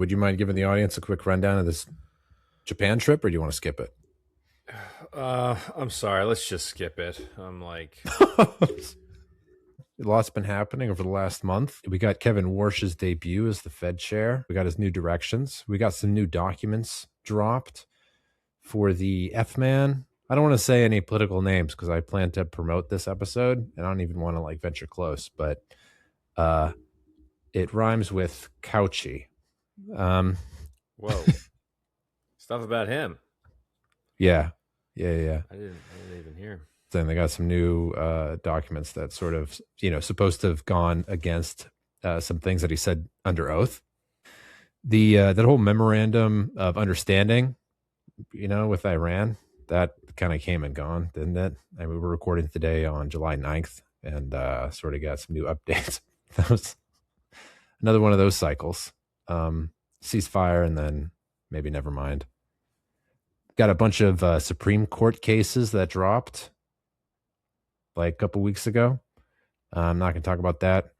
Would you mind giving the audience a quick rundown of this Japan trip, or do you want to skip it? I'm sorry. Let's just skip it. I'm like, A lot's been happening over the last month. We got Kevin Warsh's debut as the Fed chair. We got his new directions. We got some new documents dropped for the F-man. I don't want to say any political names because I plan to promote this episode, and I don't even want to like venture close, but it rhymes with Couchy. whoa, stuff about him. Yeah. I didn't even hear. Then they got some new documents that sort of, supposed to have gone against some things that he said under oath. That whole memorandum of understanding, with Iran, that kind of came and gone, didn't it? I mean, we're recording today on July 9th and sort of got some new updates. That was another one of those cycles. Ceasefire and then maybe never mind. Got a bunch of Supreme Court cases that dropped like a couple weeks ago. I'm not going to talk about that.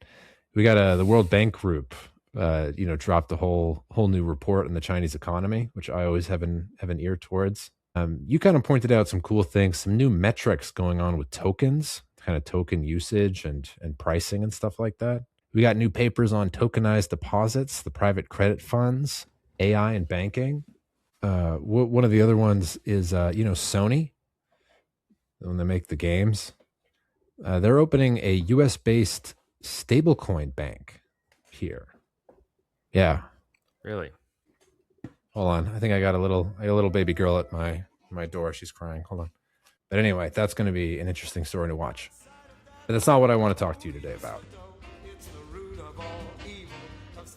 We got the World Bank Group, dropped a whole new report on the Chinese economy, which I always have an ear towards. You kind of pointed out some cool things, some new metrics going on with tokens, kind of token usage and pricing and stuff like that. We got new papers on tokenized deposits, the private credit funds, AI and banking. One of the other ones is, Sony, when they make the games. They're opening a US-based stablecoin bank here. Yeah. Really? Hold on. I think I got a little baby girl at my door. She's crying. Hold on. But anyway, that's going to be an interesting story to watch. But that's not what I want to talk to you today about.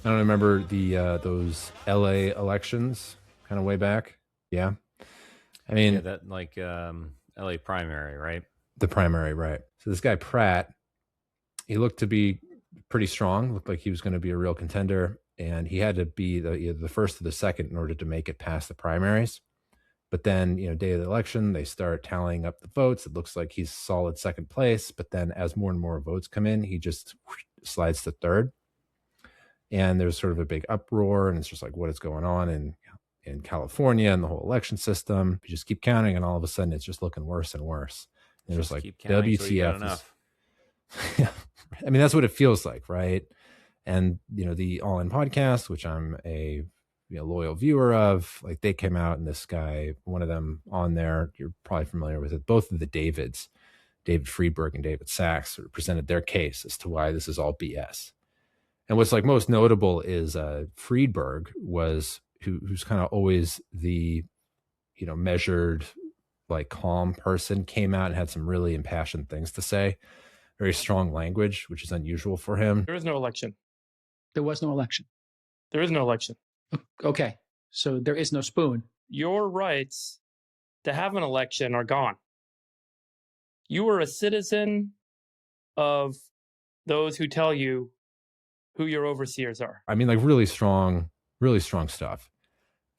I don't remember those LA elections kind of way back. Yeah. I mean, that like LA primary, right? The primary, right. So this guy Pratt, he looked to be pretty strong, looked like he was going to be a real contender, and he had to be either the first or the second in order to make it past the primaries. But then, day of the election, they start tallying up the votes. It looks like he's solid second place, but then as more and more votes come in, he just slides to third. And there's sort of a big uproar, and it's just like, what is going on in California and the whole election system? You just keep counting, and all of a sudden it's just looking worse and worse. And there's like, WTF. I mean, that's what it feels like, right? And, the All In podcast, which I'm a loyal viewer of, like they came out and this guy, one of them on there, you're probably familiar with it, both of the Davids, David Friedberg and David Sachs, sort of presented their case as to why this is all BS. And what's like most notable is Friedberg who's kind of always the, measured, like calm person, came out and had some really impassioned things to say. Very strong language, which is unusual for him. There is no election. There was no election. There is no election. Okay. So there is no spoon. Your rights to have an election are gone. You are a citizen of those who tell you who your overseers are. I mean, like really strong stuff.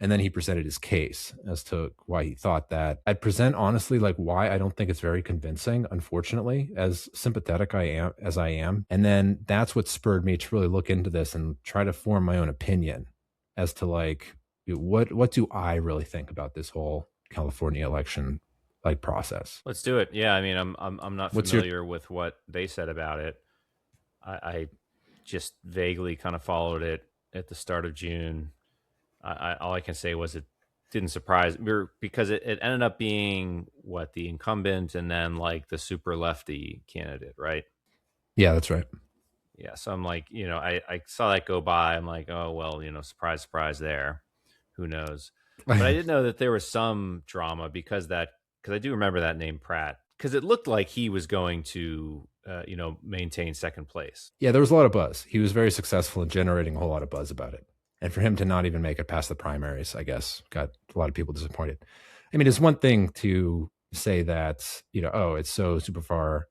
And then he presented his case as to why he thought that. I'd present honestly like why I don't think it's very convincing, unfortunately, as sympathetic as I am. And then that's what spurred me to really look into this and try to form my own opinion as to like what do I really think about this whole California election like process. Let's do it. Yeah, I mean, I'm not familiar with what they said about it. I just vaguely kind of followed it at the start of June. All I can say was it didn't surprise me because it ended up being the incumbent and then like the super lefty candidate, right? Yeah, that's right. Yeah. So I'm like, I saw that go by. I'm like, oh, well, surprise there. Who knows? But I didn't know that there was some drama because I do remember that name Pratt, because it looked like he was going to, maintain second place. Yeah, there was a lot of buzz. He was very successful in generating a whole lot of buzz about it. And for him to not even make it past the primaries, I guess, got a lot of people disappointed. I mean, it's one thing to say that, it's so super far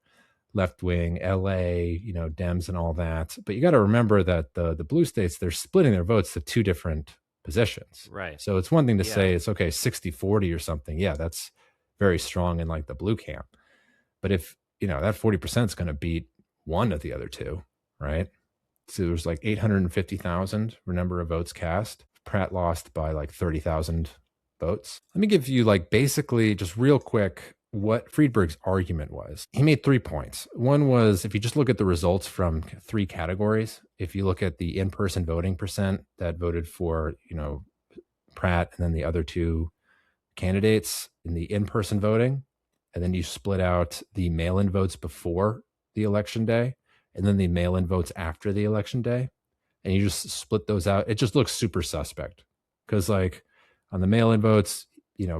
left wing, LA, Dems and all that. But you got to remember that the blue states, they're splitting their votes to two different positions. Right. So it's one thing to say it's okay, 60-40 or something. Yeah, that's very strong in like the blue camp. But if, that 40% is going to beat one of the other two, right? So there's like 850,000 number of votes cast. Pratt lost by like 30,000 votes. Let me give you like basically just real quick what Friedberg's argument was. He made 3 points. One was if you just look at the results from 3 categories, if you look at the in-person voting percent that voted for, Pratt and then the other 2 candidates in the in-person voting, and then you split out the mail-in votes before the election day and then the mail-in votes after the election day, and you just split those out, it just looks super suspect. Because like on the mail-in votes,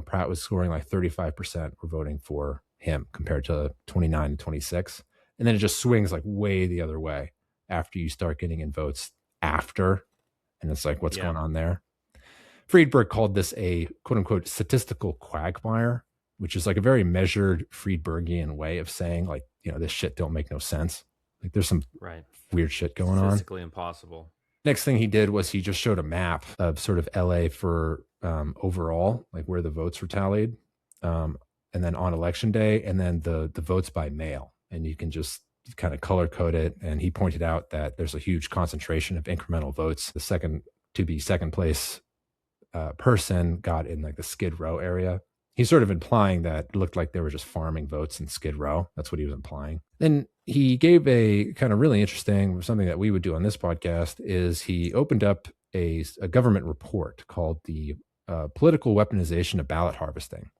Pratt was scoring like 35% were voting for him compared to 29 and 26. And then it just swings like way the other way after you start getting in votes after. And it's like, what's going on there? Friedberg called this a quote unquote statistical quagmire, which is like a very measured Friedbergian way of saying like, this shit don't make no sense. Like there's some weird shit going on. Physically impossible. Next thing he did was he just showed a map of sort of LA for overall, like where the votes were tallied. And then on election day, and then the votes by mail. And you can just kind of color code it. And he pointed out that there's a huge concentration of incremental votes. The second place person got in like the Skid Row area. He's sort of implying that it looked like they were just farming votes in Skid Row. That's what he was implying. Then he gave a kind of really interesting, something that we would do on this podcast, is he opened up a government report called the Political Weaponization of Ballot Harvesting.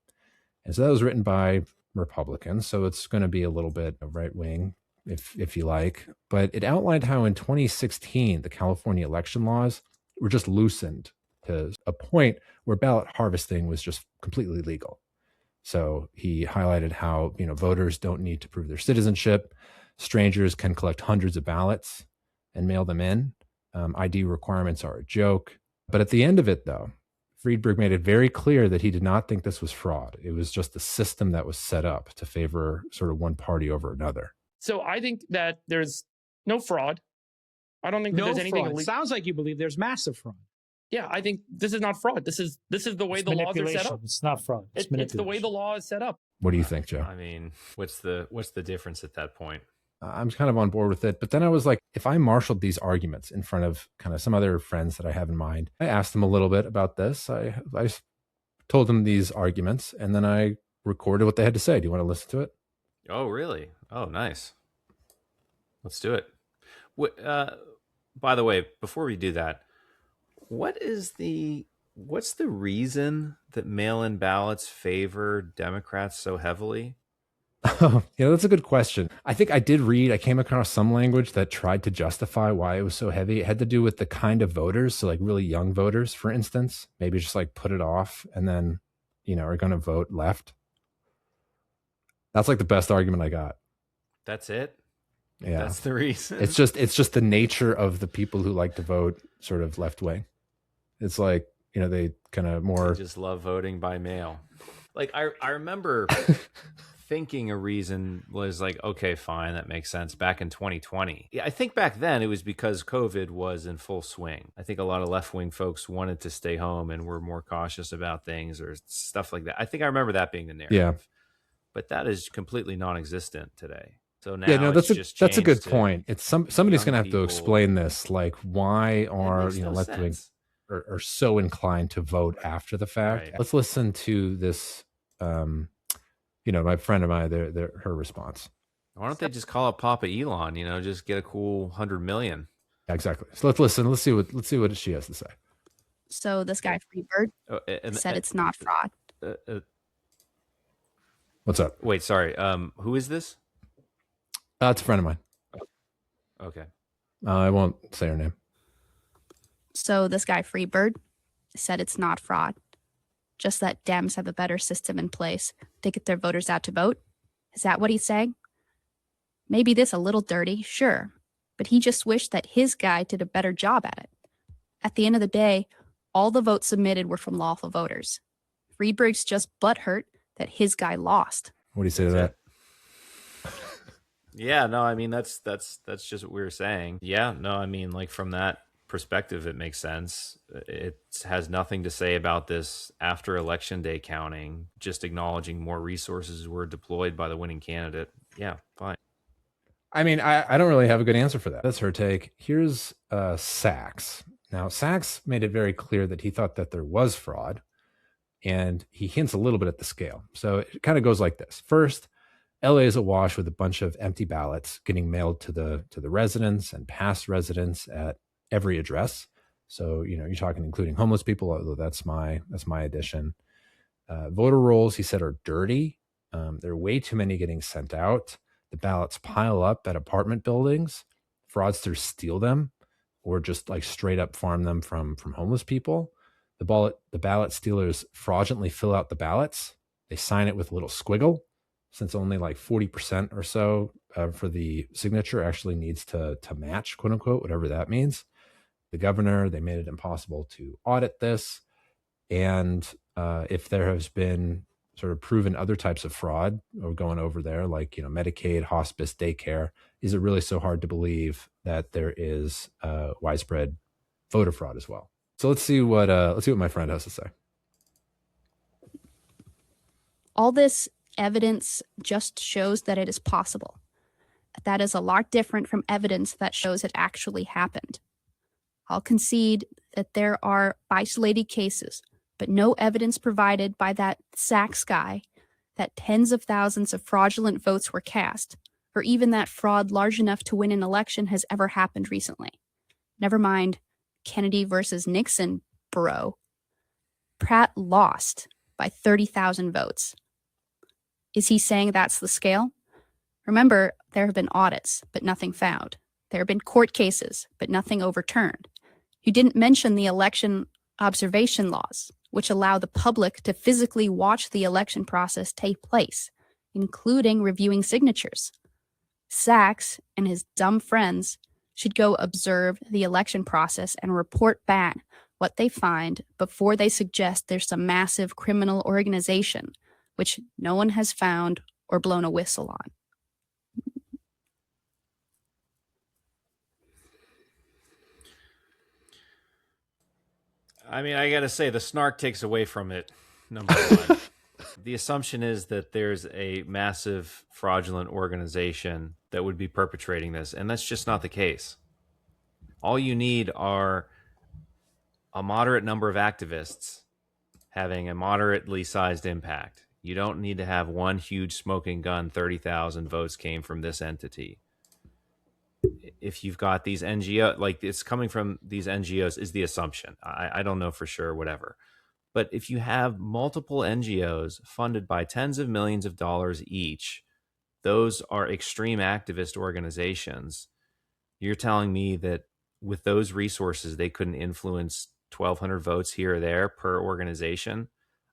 And so that was written by Republicans. So it's going to be a little bit right wing, if you like. But it outlined how in 2016, the California election laws were just loosened to a point where ballot harvesting was just completely legal. So he highlighted how, voters don't need to prove their citizenship. Strangers can collect hundreds of ballots and mail them in. ID requirements are a joke. But at the end of it, though, Friedberg made it very clear that he did not think this was fraud. It was just a system that was set up to favor sort of one party over another. So I think that there's no fraud. I don't think that there's anything illegal. Sounds like you believe there's massive fraud. Yeah, I think this is not fraud. This is the way the laws are set up. It's not fraud. It's the way the law is set up. What do you think, Joe? I mean, what's the difference at that point? I'm kind of on board with it. But then I was like, if I marshaled these arguments in front of kind of some other friends that I have in mind, I asked them a little bit about this. I told them these arguments, and then I recorded what they had to say. Do you want to listen to it? Oh, really? Oh, nice. Let's do it. By the way, before we do that, what's the reason that mail-in ballots favor Democrats so heavily? That's a good question. I think I came across some language that tried to justify why it was so heavy. It had to do with the kind of voters. So like really young voters, for instance, maybe just like put it off and then, are going to vote left. That's like the best argument I got. That's it? Yeah. That's the reason. It's just the nature of the people who like to vote sort of left wing. It's like, they kind of more. They just love voting by mail. Like I remember thinking a reason was like, okay, fine, that makes sense. Back in 2020. Yeah, I think back then it was because COVID was in full swing. I think a lot of left-wing folks wanted to stay home and were more cautious about things or stuff like that. I think I remember that being the narrative. Yeah. But that is completely non-existent today. So now that's a good point. It's somebody's going to have to explain this. Like, why are left-wing are so inclined to vote after the fact? Right. Let's listen to this. My friend of mine, her response. Why don't they just call up Papa Elon? Just get a cool 100 million. Yeah, exactly. So let's listen. Let's see what she has to say. So this guy Friedberg said it's not fraud. What's up? Wait, sorry. Who is this? It's a friend of mine. Okay. I won't say her name. So this guy Friedberg said it's not fraud. Just that Dems have a better system in place to get their voters out to vote? Is that what he's saying? Maybe this a little dirty, sure, but he just wished that his guy did a better job at it. At the end of the day, all the votes submitted were from lawful voters. Friedberg's just butthurt that his guy lost. What do you say to that? Yeah, no, I mean, that's just what we were saying. Yeah, no, I mean, like from that perspective, it makes sense. It has nothing to say about this after election day counting, just acknowledging more resources were deployed by the winning candidate. Yeah, fine. I mean, I don't really have a good answer for that. That's her take. Here's Sachs. Now, Sachs made it very clear that he thought that there was fraud, and he hints a little bit at the scale. So it kind of goes like this. First, LA is awash with a bunch of empty ballots getting mailed to the residents and past residents at every address. So, you're talking including homeless people, although that's my addition. Voter rolls, he said, are dirty. There are way too many getting sent out. The ballots pile up at apartment buildings. Fraudsters steal them or just like straight up farm them from homeless people. The ballot stealers fraudulently fill out the ballots. They sign it with a little squiggle, since only like 40% or so for the signature actually needs to match, quote unquote, whatever that means. The governor, they made it impossible to audit this. And if there has been sort of proven other types of fraud or going over there, like, Medicaid, hospice, daycare, is it really so hard to believe that there is widespread voter fraud as well? So let's see what my friend has to say. All this evidence just shows that it is possible. That is a lot different from evidence that shows it actually happened. I'll concede that there are isolated cases, but no evidence provided by that Sachs guy that tens of thousands of fraudulent votes were cast, or even that fraud large enough to win an election has ever happened recently. Never mind Kennedy versus Nixon, bro. Pratt lost by 30,000 votes. Is he saying that's the scale? Remember, there have been audits, but nothing found. There have been court cases, but nothing overturned. You didn't mention the election observation laws, which allow the public to physically watch the election process take place, including reviewing signatures. Sachs and his dumb friends should go observe the election process and report back what they find before they suggest there's some massive criminal organization, which no one has found or blown a whistle on. I mean, I got to say, the snark takes away from it, number one. The assumption is that there's a massive fraudulent organization that would be perpetrating this, and that's just not the case. All you need are a moderate number of activists having a moderately sized impact. You don't need to have one huge smoking gun, 30,000 votes came from this entity. If you've got these NGOs, like it's coming from these NGOs is the assumption. I don't know for sure, whatever. But if you have multiple NGOs funded by tens of millions of dollars each, those are extreme activist organizations. You're telling me that with those resources, they couldn't influence 1,200 votes here or there per organization?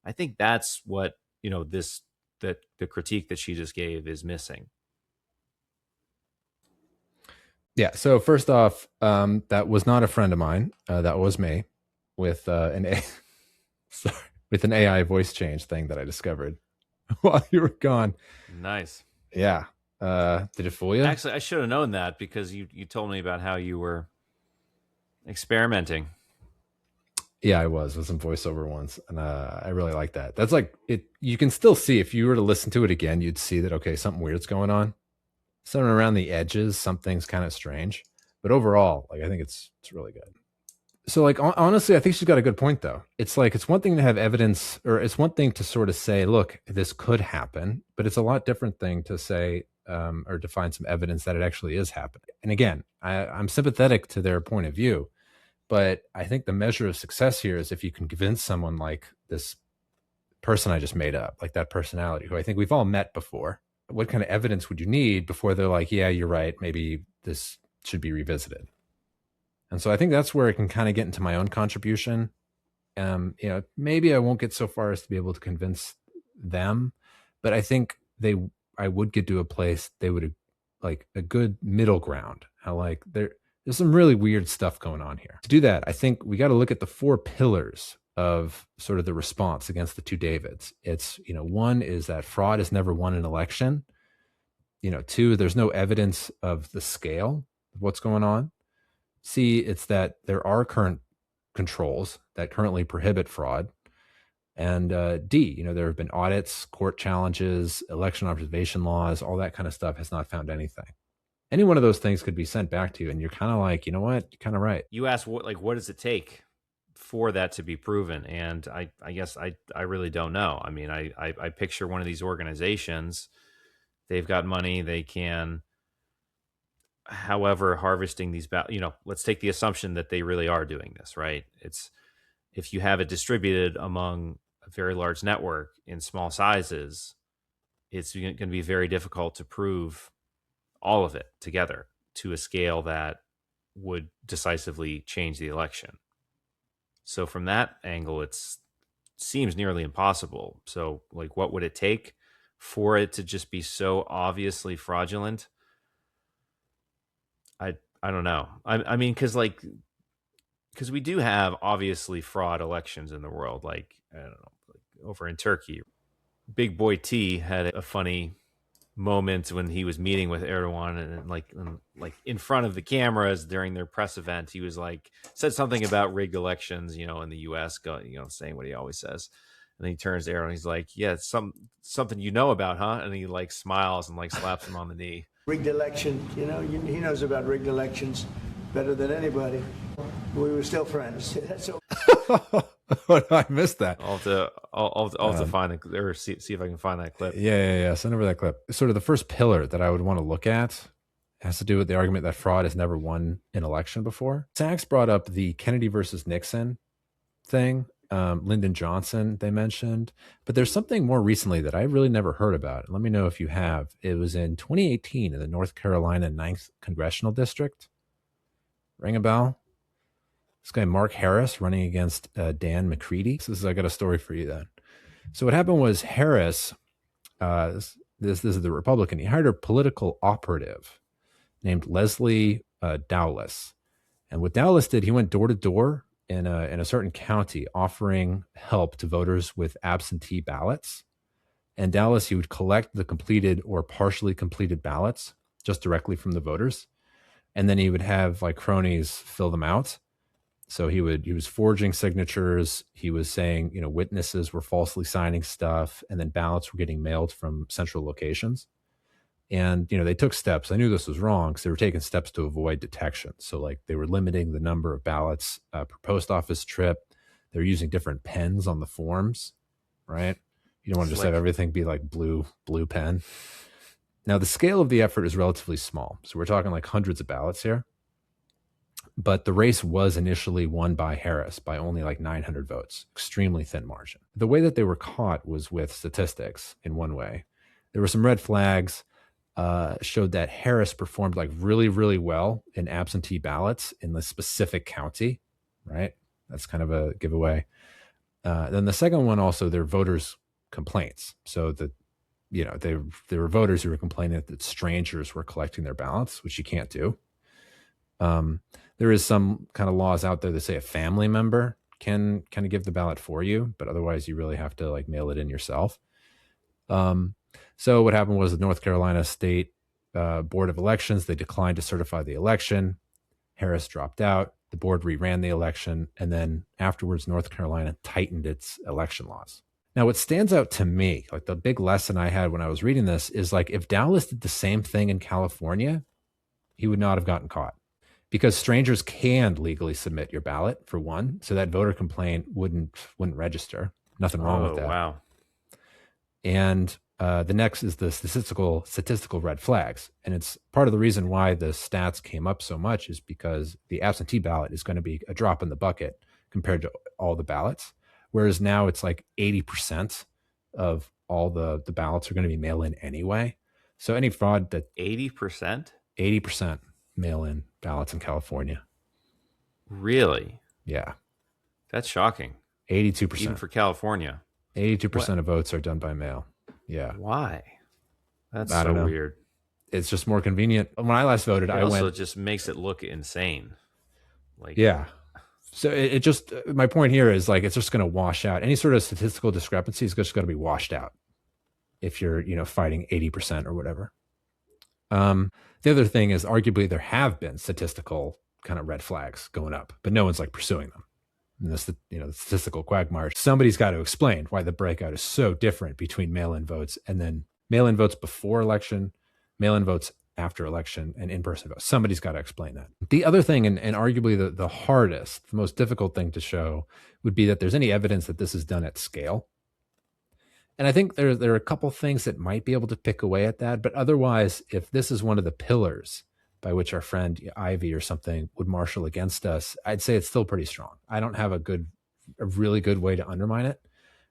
I think that's what, the critique that she just gave is missing. Yeah. So first off, that was not a friend of mine. That was me with an AI voice change thing that I discovered while you were gone. Nice. Yeah. Did it fool you? Actually, I should have known that because you told me about how you were experimenting. Yeah, I was with some voiceover once, and I really like that. That's like it. You can still see if you were to listen to it again, you'd see that okay, something weird's going on. Something around the edges, something's kind of strange. But overall, like I think it's really good. So like honestly, I think she's got a good point though. It's like it's one thing to have evidence, or it's one thing to sort of say, look, this could happen, but it's a lot different thing to say or to find some evidence that it actually is happening. And again, I'm sympathetic to their point of view. But I think the measure of success here is if you can convince someone like this person I just made up, like that personality who I think we've all met before. What kind of evidence would you need before they're like, yeah, you're right, maybe this should be revisited? And so I think that's where it can kind of get into my own contribution. Maybe I won't get so far as to be able to convince them, but I think I would get to a place they would like a good middle ground. How like there's some really weird stuff going on here. To do that, I think we got to look at the 4 pillars of sort of the response against the 2 Davids. It's, one is that fraud has never won an election. 2, there's no evidence of the scale of what's going on. C, it's that there are current controls that currently prohibit fraud. And D, there have been audits, court challenges, election observation laws, all that kind of stuff has not found anything. Any one of those things could be sent back to you, and you're kind of like, you know what, you're kind of right. You asked what does it take for that to be proven? And I guess I really don't know. I mean, I picture one of these organizations, they've got money, they can, however, harvesting these, let's take the assumption that they really are doing this, right? It's, if you have it distributed among a very large network in small sizes, it's going to be very difficult to prove all of it together to a scale that would decisively change the election. So from that angle, it seems nearly impossible. So like, what would it take for it to just be so obviously fraudulent? I don't know. I mean, because we do have obviously fraud elections in the world. Like, I don't know, like over in Turkey, Big Boy T had a funny moment when he was meeting with Erdogan, and like in front of the cameras during their press event, he was like, said something about rigged elections, in the US, saying what he always says. And then he turns to Erdogan, he's like, yeah, it's something you know about, huh? And he like smiles and like slaps him on the knee. Rigged election, he knows about rigged elections better than anybody. We were still friends. So I missed that. I'll have to find it, or see if I can find that clip. Yeah. Send over that clip. Sort of the first pillar that I would want to look at has to do with the argument that fraud has never won an election before. Sachs brought up the Kennedy versus Nixon thing. Lyndon Johnson, they mentioned, but there's something more recently that I really never heard about. Let me know if you have. It was in 2018 in the North Carolina 9th Congressional District. Ring a bell? This guy, Mark Harris, running against Dan McCready. I got a story for you then. So what happened was Harris, this is the Republican, he hired a political operative named Leslie Dowless. And what Dowless did, he went door to door in a certain county offering help to voters with absentee ballots. And Dowless, he would collect the completed or partially completed ballots just directly from the voters. And then he would have like cronies fill them out. So he was forging signatures. He was saying, witnesses were falsely signing stuff, and then ballots were getting mailed from central locations. And, they took steps. I knew this was wrong because they were taking steps to avoid detection. So like they were limiting the number of ballots per post office trip. They're using different pens on the forms, right? You don't want to just have everything be like blue pen. Now the scale of the effort is relatively small. So we're talking like hundreds of ballots here. But the race was initially won by Harris by only like 900 votes, extremely thin margin. The way that they were caught was with statistics in one way. There were some red flags, showed that Harris performed like really, really well in absentee ballots in the specific county, right? That's kind of a giveaway. Then the second one also, their voters' complaints. So that, there were voters who were complaining that strangers were collecting their ballots, which you can't do. There is some kind of laws out there that say a family member can kind of give the ballot for you, but otherwise you really have to like mail it in yourself. So what happened was the North Carolina State Board of Elections, they declined to certify the election. Harris dropped out. The board reran the election. And then afterwards, North Carolina tightened its election laws. Now, what stands out to me, like the big lesson I had when I was reading this is like, if Dowless did the same thing in California, he would not have gotten caught. Because strangers can legally submit your ballot, for one, so that voter complaint wouldn't register. Nothing wrong with that. Wow. And the next is the statistical red flags, and it's part of the reason why the stats came up so much is because the absentee ballot is going to be a drop in the bucket compared to all the ballots, whereas now it's like 80% of all the ballots are going to be mail-in anyway. So any fraud that 80% mail-in ballots in California. Really? Yeah. That's shocking. 82%. Even for California. 82% of votes are done by mail. Yeah. Why? That's I don't know. Weird. It's just more convenient. When I last voted, It also just makes it look insane. Like, yeah. So it just, my point here is like, it's just going to wash out. Any sort of statistical discrepancy is just going to be washed out if you're, fighting 80% or whatever. The other thing is arguably there have been statistical kind of red flags going up, but no one's like pursuing them. And this, the statistical quagmire. Somebody's got to explain why the breakout is so different between mail-in votes and then mail-in votes before election, mail-in votes after election and in-person vote. Somebody's got to explain that. The other thing, and arguably the hardest, the most difficult thing to show, would be that there's any evidence that this is done at scale. And I think there are a couple things that might be able to pick away at that. But otherwise, if this is one of the pillars by which our friend Ivy or something would marshal against us, I'd say it's still pretty strong. I don't have a really good way to undermine it.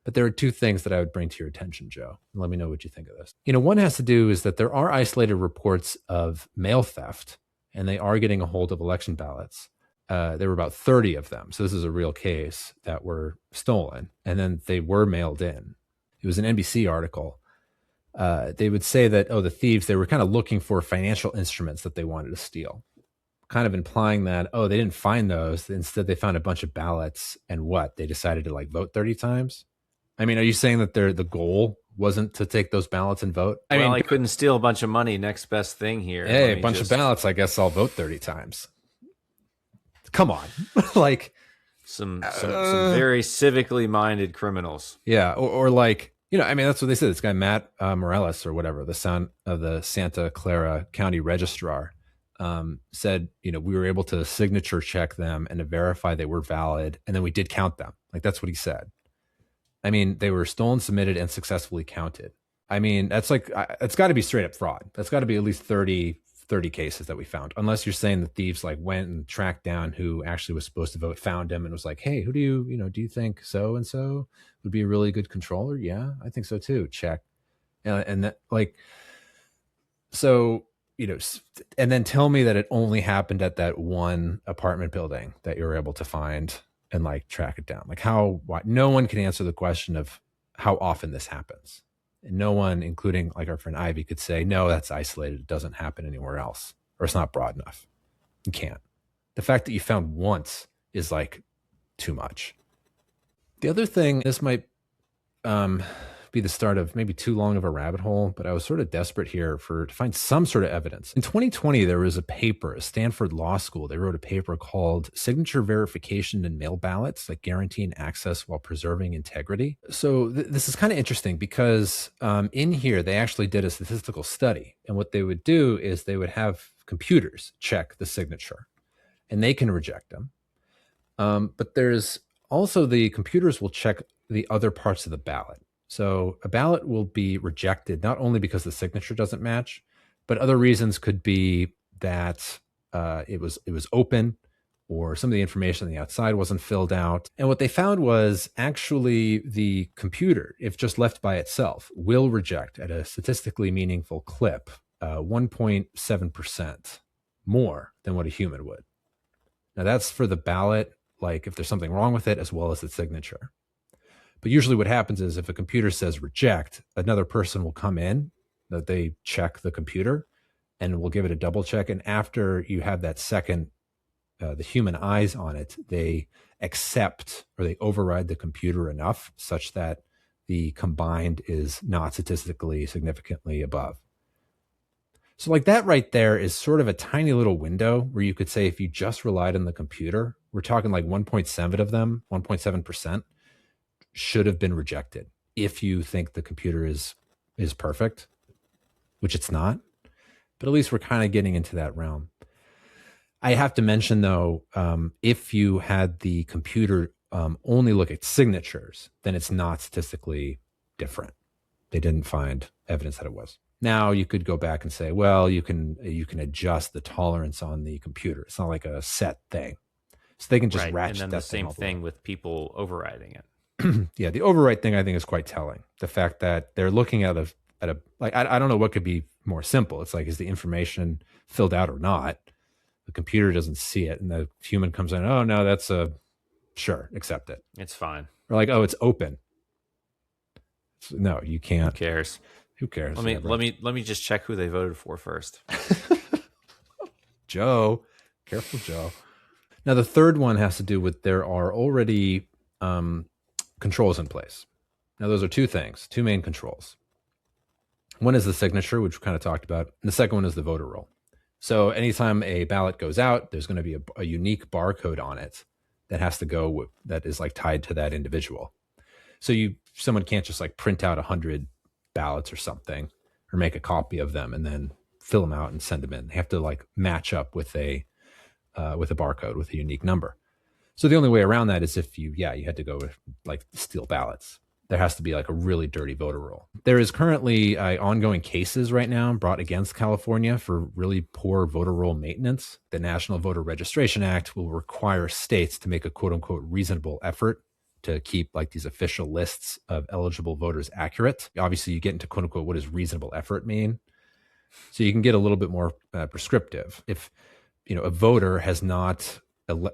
But there are two things that I would bring to your attention, Joe. Let me know what you think of this. One has to do is that there are isolated reports of mail theft, and they are getting a hold of election ballots. There were about 30 of them. So this is a real case that were stolen, and then they were mailed in. It was an NBC article. They would say that, the thieves, they were kind of looking for financial instruments that they wanted to steal, kind of implying that, they didn't find those. Instead, they found a bunch of ballots, and they decided to vote 30 times. I mean, are you saying that the goal wasn't to take those ballots and vote? I mean, I couldn't steal a bunch of money. Next best thing here. Hey, a bunch of ballots. I guess I'll vote 30 times. Come on. Some very civically minded criminals. Yeah. Or that's what they said. This guy, Matt Morales or whatever, the son of the Santa Clara County registrar, said, we were able to signature check them and to verify they were valid. And then we did count them. That's what he said. I mean, they were stolen, submitted, and successfully counted. I mean, that's it's got to be straight up fraud. That's got to be at least 30 cases that we found, unless you're saying the thieves went and tracked down who actually was supposed to vote, found him, and was like, hey, who do you think so-and-so would be a really good controller? Yeah, I think so too. Check. And that so, and then tell me that it only happened at that one apartment building that you were able to find and track it down. Why? No one can answer the question of how often this happens. And no one, including our friend Ivy, could say, no, that's isolated. It doesn't happen anywhere else, or it's not broad enough. You can't. The fact that you found once is too much. The other thing, this might be the start of maybe too long of a rabbit hole, but I was sort of desperate here to find some sort of evidence. In 2020, there was a paper, a Stanford Law School, they wrote a paper called Signature Verification in Mail Ballots, Guaranteeing Access While Preserving Integrity. So this is kind of interesting because in here, they actually did a statistical study. And what they would do is they would have computers check the signature, and they can reject them. But there's also the computers will check the other parts of the ballot. So a ballot will be rejected not only because the signature doesn't match, but other reasons could be that it was open, or some of the information on the outside wasn't filled out. And what they found was actually the computer, if just left by itself, will reject at a statistically meaningful clip 1.7% more than what a human would. Now that's for the ballot, if there's something wrong with it, as well as the signature. But usually what happens is if a computer says reject, another person will come in, that they check the computer, and will give it a double check. And after you have that second, the human eyes on it, they accept or they override the computer enough such that the combined is not statistically significantly above. So that right there is sort of a tiny little window where you could say if you just relied on the computer, we're talking 1.7 of them, 1.7%. should have been rejected if you think the computer is perfect, which it's not. But at least we're kind of getting into that realm. I have to mention, though, if you had the computer only look at signatures, then it's not statistically different. They didn't find evidence that it was. Now you could go back and say, well, you can adjust the tolerance on the computer. It's not like a set thing. So they can just ratchet that. And then the same thing with people overriding it. Yeah, the overwrite thing I think is quite telling. The fact that they're looking at a I don't know what could be more simple. It's is the information filled out or not? The computer doesn't see it, and the human comes in. Oh no, that's sure, accept it. It's fine. Or oh, it's open. No, you can't. Who cares? Who cares? Let me just check who they voted for first. Joe, careful, Joe. Now the third one has to do with there are already controls in place. Now, those are two things, two main controls. One is the signature, which we kind of talked about. And the second one is the voter roll. So anytime a ballot goes out, there's going to be a unique barcode on it that has to go, that is tied to that individual. So someone can't just print out 100 ballots or something, or make a copy of them and then fill them out and send them in. They have to like match up with a barcode with a unique number. So the only way around that is if you had to go with like steal ballots. There has to be like a really dirty voter roll. There is currently ongoing cases right now brought against California for really poor voter roll maintenance. The National Voter Registration Act will require states to make a quote unquote reasonable effort to keep like these official lists of eligible voters accurate. Obviously you get into quote unquote, what does reasonable effort mean? So you can get a little bit more prescriptive. If, a voter has not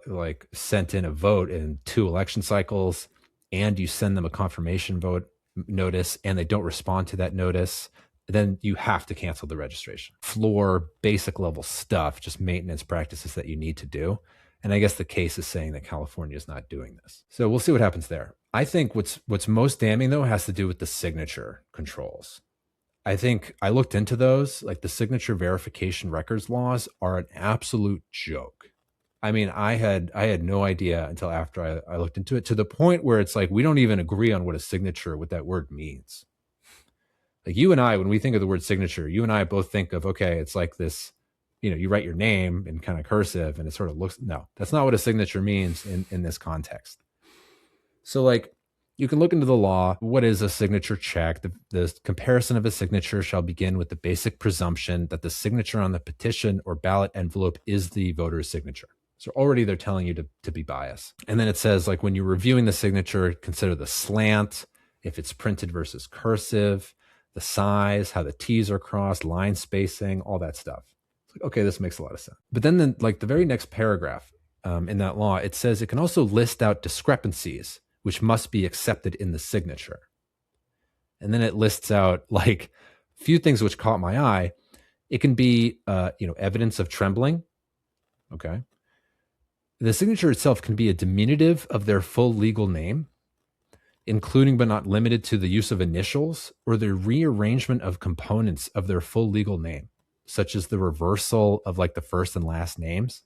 like sent in a vote in 2 election cycles, and you send them a confirmation vote notice and they don't respond to that notice, then you have to cancel the registration. Floor, basic level stuff, just maintenance practices that you need to do. And I guess the case is saying that California is not doing this. So we'll see what happens there. I think what's most damning though has to do with the signature controls. I think I looked into those, like the signature verification records laws are an absolute joke. I mean, I had no idea until after I looked into it, to the point where it's like, we don't even agree on what a signature, what that word means. Like you and I, when we think of the word signature, you and I both think of, okay, it's like this, you write your name in kind of cursive and it sort of looks, no, that's not what a signature means in this context. So like, you can look into the law. What is a signature check? The comparison of a signature shall begin with the basic presumption that the signature on the petition or ballot envelope is the voter's signature. So already they're telling you to be biased. And then it says, like, when you're reviewing the signature, consider the slant, if it's printed versus cursive, the size, how the T's are crossed, line spacing, all that stuff. It's like, okay, this makes a lot of sense. But then the very next paragraph in that law, it says it can also list out discrepancies which must be accepted in the signature. And then it lists out like a few things which caught my eye. It can be, evidence of trembling. Okay. The signature itself can be a diminutive of their full legal name, including but not limited to the use of initials or the rearrangement of components of their full legal name, such as the reversal of like the first and last names,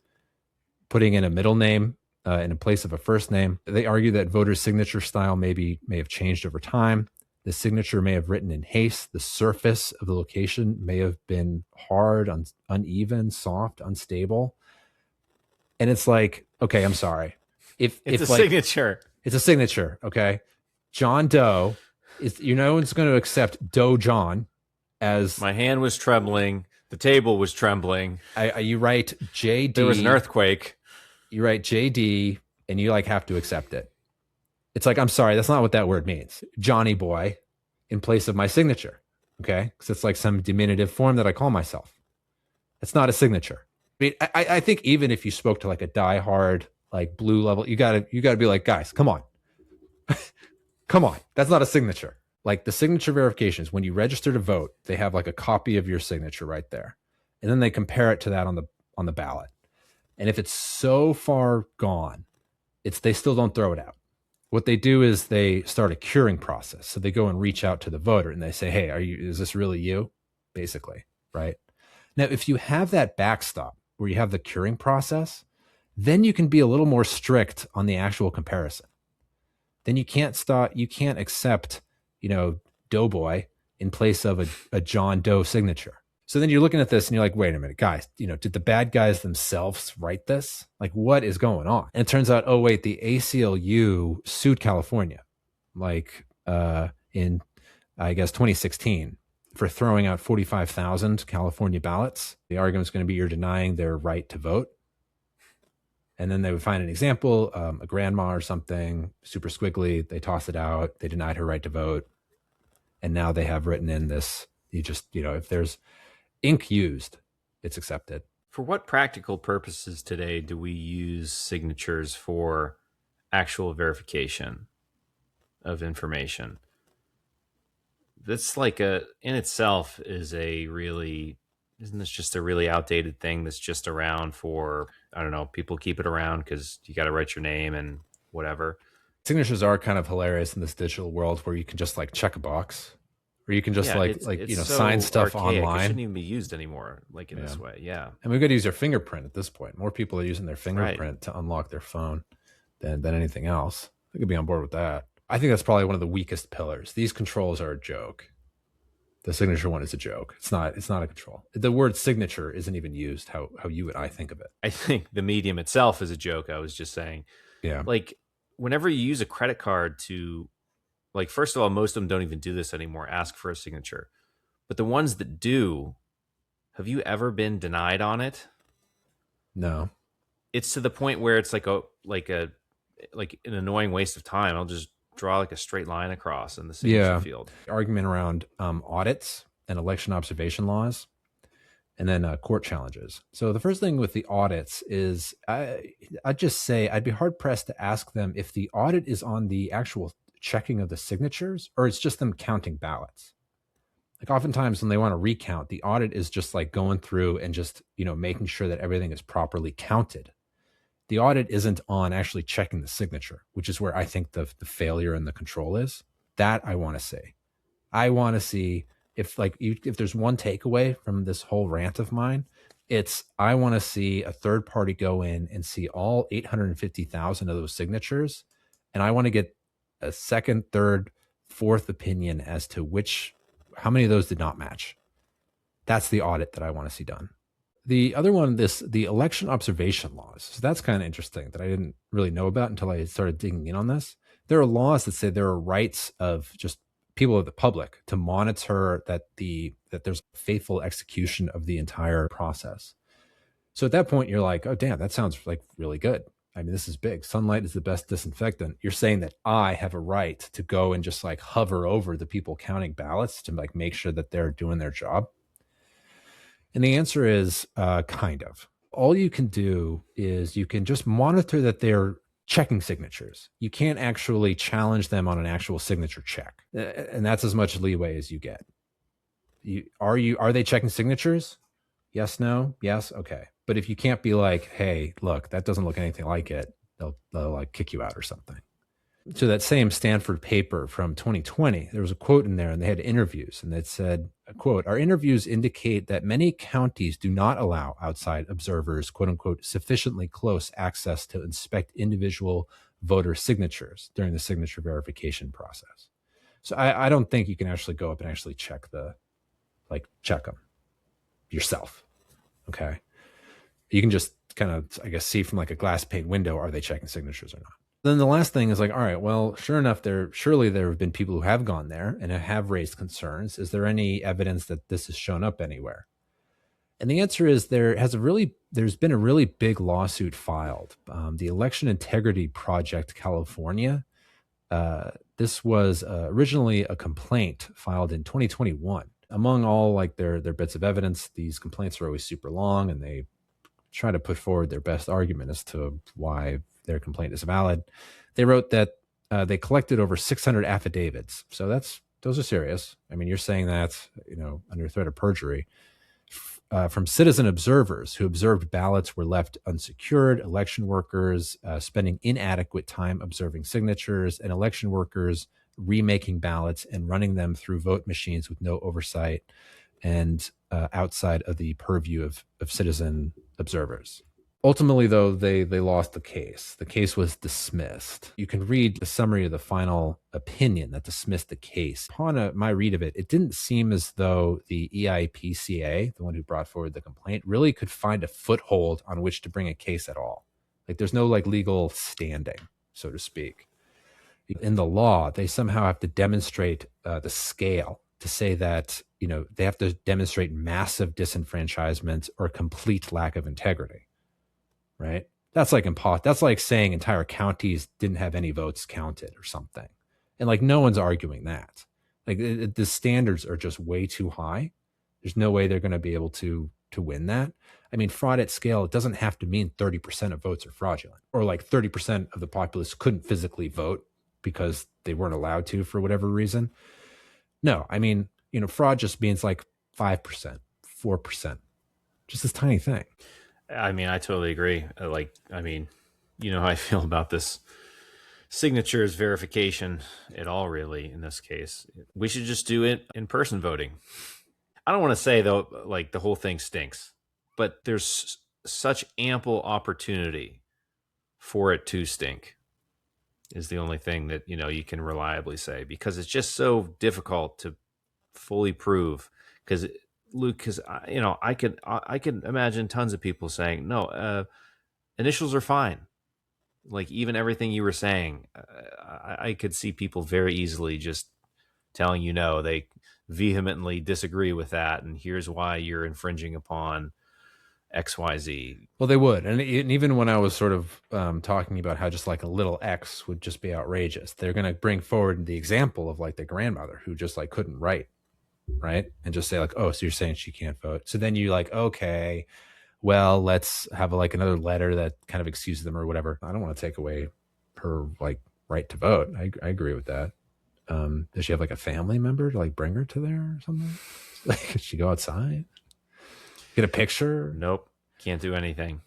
putting in a middle name in place of a first name. They argue that voters' signature style may have changed over time. The signature may have written in haste. The surface of the location may have been hard, uneven, soft, unstable. And it's like, okay, I'm sorry. It's a signature. It's a signature, okay? John Doe is, no one's going to accept Doe John as... My hand was trembling. The table was trembling. You write JD. There was an earthquake. You write JD, and you like have to accept it. It's like, I'm sorry, that's not what that word means. Johnny boy in place of my signature, okay? Because it's like some diminutive form that I call myself. It's not a signature. I mean, I think even if you spoke to like a diehard, like blue level, you gotta be like, guys, come on. Come on. That's not a signature. Like the signature verifications, when you register to vote, they have like a copy of your signature right there. And then they compare it to that on the ballot. And if it's so far gone, they still don't throw it out. What they do is they start a curing process. So they go and reach out to the voter and they say, hey, is this really you? Basically, right? Now, if you have that backstop where you have the curing process, then you can be a little more strict on the actual comparison. Then you can't accept, Doughboy in place of a John Doe signature. So then you're looking at this and you're like, wait a minute, guys, did the bad guys themselves write this? Like, what is going on? And it turns out, oh, wait, the ACLU sued California, like in, I guess, 2016 for throwing out 45,000 California ballots. The argument's going to be you're denying their right to vote. And then they would find an example, a grandma or something, super squiggly. They toss it out. They denied her right to vote. And now they have written in this, if there's ink used, it's accepted. For what practical purposes today do we use signatures for actual verification of information? That's like in itself isn't this just a really outdated thing that's just around for, I don't know, people keep it around because you got to write your name and whatever. Signatures are kind of hilarious in this digital world where you can just like check a box, or you can just so sign stuff archaic. online. It shouldn't even be used anymore like in this way. Yeah. And we've got to use your fingerprint at this point. More people are using their fingerprint to unlock their phone than anything else. I could be on board with that. I think that's probably one of the weakest pillars. These controls are a joke. The signature one is a joke. It's not a control. The word signature isn't even used how you and I think of it. I think the medium itself is a joke. I was just saying. Yeah. Like whenever you use a credit card to, like, first of all, most of them don't even do this anymore, ask for a signature. But the ones that do, have you ever been denied on it? No. It's to the point where it's like an annoying waste of time. I'll just draw like a straight line across in the signature field. Argument around audits and election observation laws, and then court challenges. So the first thing with the audits is I'd just say I'd be hard pressed to ask them if the audit is on the actual checking of the signatures or it's just them counting ballots. Like oftentimes when they want to recount, the audit is just like going through and just, making sure that everything is properly counted. The audit isn't on actually checking the signature, which is where I think the failure in the control is. That I want to see. I want to see if there's one takeaway from this whole rant of mine, it's I want to see a third party go in and see all 850,000 of those signatures. And I want to get a second, third, fourth opinion as to how many of those did not match. That's the audit that I want to see done. The other one, the election observation laws. So that's kind of interesting that I didn't really know about until I started digging in on this. There are laws that say there are rights of just people of the public to monitor that there's faithful execution of the entire process. So at that point, you're like, oh, damn, that sounds like really good. I mean, this is big. Sunlight is the best disinfectant. You're saying that I have a right to go and just like hover over the people counting ballots to like make sure that they're doing their job. And the answer is kind of. All you can do is you can just monitor that they're checking signatures. You can't actually challenge them on an actual signature check. And that's as much leeway as you get. Are they checking signatures? Yes, no, yes, okay. But if you can't be like, hey, look, that doesn't look anything like it, they'll like kick you out or something. So that same Stanford paper from 2020, there was a quote in there and they had interviews and it said, quote, our interviews indicate that many counties do not allow outside observers, quote unquote, sufficiently close access to inspect individual voter signatures during the signature verification process. So I don't think you can actually go up and actually check them yourself. Okay. You can just kind of, I guess, see from like a glass pane window, are they checking signatures or not? Then the last thing is like, all right, well, sure enough, surely there have been people who have gone there and have raised concerns. Is there any evidence that this has shown up anywhere? And the answer is there's been a really big lawsuit filed. The Election Integrity Project California. This was originally a complaint filed in 2021. Among all like their bits of evidence, these complaints are always super long and they try to put forward their best argument as to why their complaint is valid. They wrote that they collected over 600 affidavits. So those are serious. I mean, you're saying that, under threat of perjury, from citizen observers who observed ballots were left unsecured, election workers spending inadequate time observing signatures, and election workers remaking ballots and running them through vote machines with no oversight and outside of the purview of citizen observers. Ultimately, though, they lost the case. The case was dismissed. You can read the summary of the final opinion that dismissed the case. Upon my read of it, it didn't seem as though the EIPCA, the one who brought forward the complaint, really could find a foothold on which to bring a case at all. Like there's no like legal standing, so to speak. In the law, they somehow have to demonstrate the scale to say that, they have to demonstrate massive disenfranchisement or complete lack of integrity. Right? That's like impossible. That's like saying entire counties didn't have any votes counted or something. And like no one's arguing that. Like the standards are just way too high. There's no way they're going to be able to win that. I mean, fraud at scale, it doesn't have to mean 30% of votes are fraudulent or like 30% of the populace couldn't physically vote because they weren't allowed to for whatever reason. No, I mean, fraud just means like 5%, 4%, just this tiny thing. I mean, I totally agree. How I feel about this signatures verification at all, really, in this case. We should just do it in-person voting. I don't want to say, though, like the whole thing stinks, but there's such ample opportunity for it to stink is the only thing that, you can reliably say, because it's just so difficult to fully prove, because Luke, because I could imagine tons of people saying no, initials are fine. Like even everything you were saying, I could see people very easily just telling you no. They vehemently disagree with that, and here's why you're infringing upon XYZ. Well, they would. And even when I was sort of talking about how just like a little X would just be outrageous, they're going to bring forward the example of like the grandmother who just like couldn't write, right? And just say like, oh, so you're saying she can't vote. So then you like, okay, well, let's have like another letter that kind of excuses them or whatever. I don't want to take away her like right to vote. I agree with that. Does she have like a family member to like bring her to there or something? Like, could she go outside? Get a picture? Nope. Can't do anything.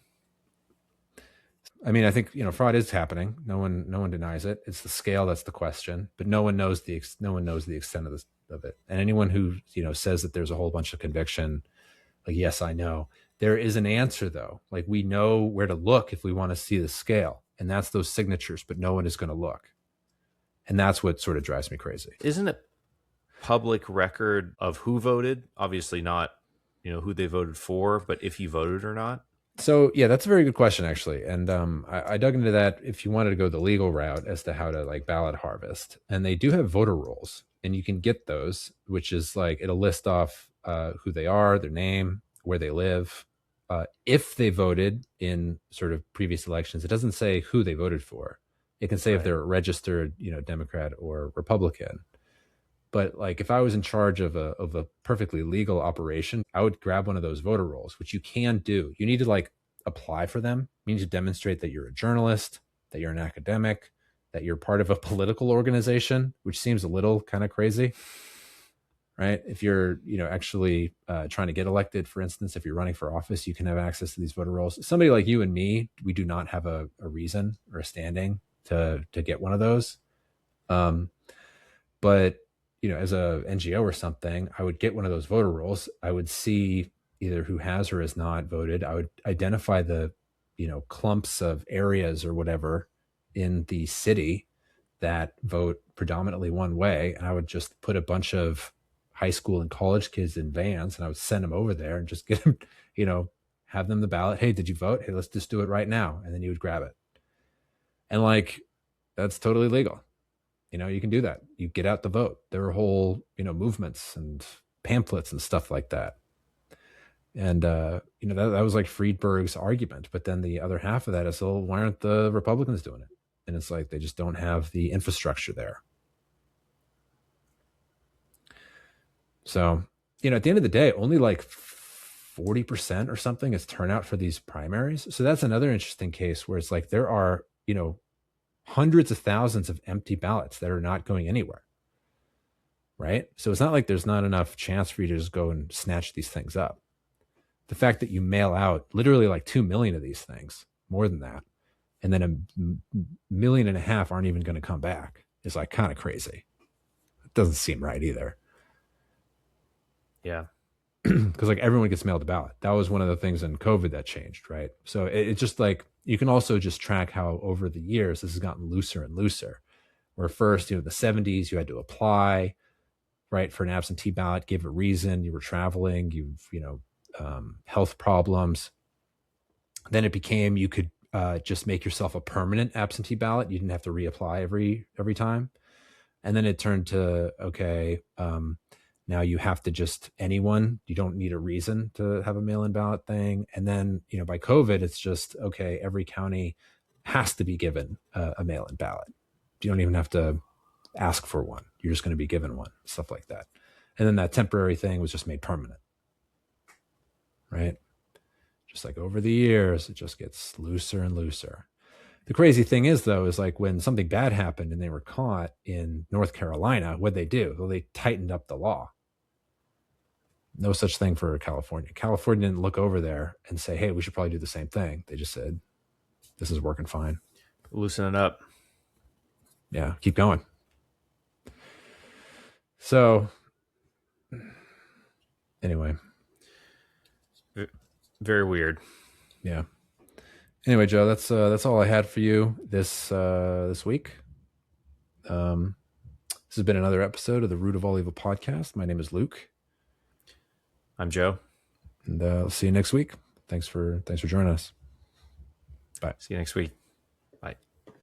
I mean, I think, fraud is happening. No one denies it. It's the scale that's the question, but no one knows the extent of it. And anyone who, says that there's a whole bunch of conviction, like, yes, I know. There is an answer though. Like we know where to look if we want to see the scale, and that's those signatures, but no one is going to look. And that's what sort of drives me crazy. Isn't it public record of who voted? Obviously not, who they voted for, but if you voted or not? So yeah, that's a very good question actually. And I dug into that if you wanted to go the legal route as to how to like ballot harvest. And they do have voter rolls, and you can get those, which is like, it'll list off who they are, their name, where they live. If they voted in sort of previous elections, it doesn't say who they voted for. It can say right. If they're a registered, Democrat or Republican. But like if I was in charge of a perfectly legal operation, I would grab one of those voter rolls, which you can do. You need to like apply for them. You need to demonstrate that you're a journalist, that you're an academic, that you're part of a political organization, which seems a little kind of crazy, right? If you're, actually trying to get elected, for instance, if you're running for office, you can have access to these voter rolls. Somebody like you and me, we do not have a reason or a standing to get one of those. But as a NGO or something, I would get one of those voter rolls. I would see either who has or has not voted. I would identify the, clumps of areas or whatever in the city that vote predominantly one way. And I would just put a bunch of high school and college kids in vans, and I would send them over there and just get them, have them the ballot. Hey, did you vote? Hey, let's just do it right now. And then you would grab it. And like, that's totally legal. You can do that. You get out the vote. There are whole, movements and pamphlets and stuff like that. And, that was like Friedberg's argument. But then the other half of that is, well, why aren't the Republicans doing it? And it's like, they just don't have the infrastructure there. So, at the end of the day, only like 40% or something is turnout for these primaries. So that's another interesting case where it's like there are, hundreds of thousands of empty ballots that are not going anywhere. Right? So it's not like there's not enough chance for you to just go and snatch these things up. The fact that you mail out literally like 2 million of these things, more than that, and then 1.5 million aren't even going to come back is like kind of crazy. It doesn't seem right either. Yeah. Because like everyone gets mailed a ballot. That was one of the things in COVID that changed, right? So it's just like, you can also just track how over the years this has gotten looser and looser. Where first, the 70s, you had to apply, right, for an absentee ballot, give a reason, you were traveling, health problems. Then it became you could just make yourself a permanent absentee ballot. You didn't have to reapply every time. And then it turned to, okay, now you have to just anyone, you don't need a reason to have a mail-in ballot thing. And then, by COVID, it's just, okay, every county has to be given a mail-in ballot. You don't even have to ask for one. You're just going to be given one, stuff like that. And then that temporary thing was just made permanent, right? Just like over the years, it just gets looser and looser. The crazy thing is, though, is like when something bad happened and they were caught in North Carolina, what'd they do? Well, they tightened up the law. No such thing for California. California didn't look over there and say, hey, we should probably do the same thing. They just said, this is working fine. Loosen it up. Yeah, keep going. So, anyway. Very weird. Yeah. Anyway, Joe, that's all I had for you this week. This has been another episode of the Root of All Evil podcast. My name is Luke. I'm Joe. And I'll see you next week. Thanks for joining us. Bye. See you next week.